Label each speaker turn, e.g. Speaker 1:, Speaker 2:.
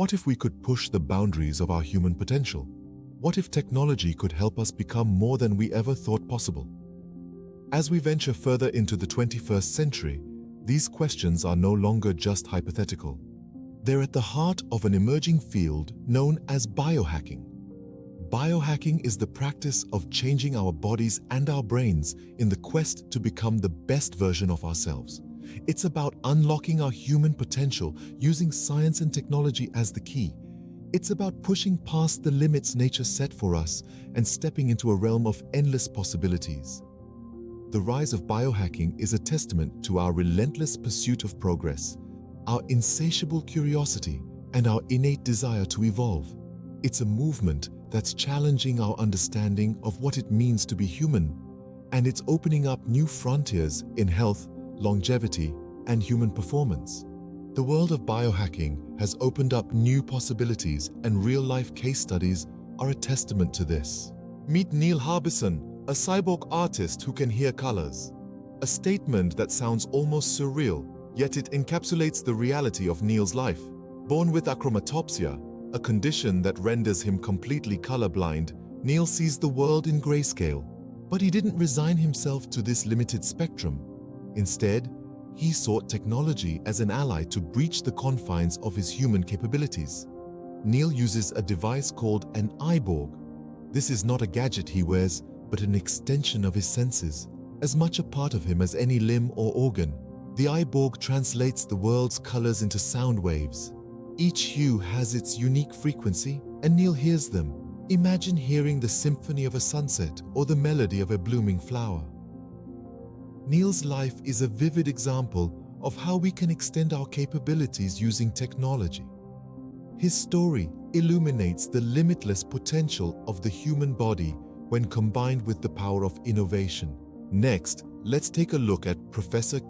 Speaker 1: What if we could push the boundaries of our human potential? What if technology could help us become more than we ever thought possible? As we venture further into the 21st century, these questions are no longer just hypothetical. They're at the heart of an emerging field known as biohacking. Biohacking is the practice of changing our bodies and our brains in the quest to become the best version of ourselves. It's about unlocking our human potential using science and technology as the key. It's about pushing past the limits nature set for us and stepping into a realm of endless possibilities. The rise of biohacking is a testament to our relentless pursuit of progress, our insatiable curiosity, and our innate desire to evolve. It's a movement that's challenging our understanding of what it means to be human, and it's opening up new frontiers in health, longevity, and human performance. The world of biohacking has opened up new possibilities, and real-life case studies are a testament to this. Meet Neil Harbison, a cyborg artist who can hear colors. A statement that sounds almost surreal, yet it encapsulates the reality of Neil's life. Born with achromatopsia, a condition that renders him completely colorblind, Neil sees the world in grayscale. But he didn't resign himself to this limited spectrum. Instead, he sought technology as an ally to breach the confines of his human capabilities. Neil uses a device called an eyeborg. This is not a gadget he wears, but an extension of his senses, as much a part of him as any limb or organ. The eyeborg translates the world's colors into sound waves. Each hue has its unique frequency, and Neil hears them. Imagine hearing the symphony of a sunset or the melody of a blooming flower. Neil's life is a vivid example of how we can extend our capabilities using technology. His story illuminates the limitless potential of the human body when combined with the power of innovation. Next, let's take a look at Professor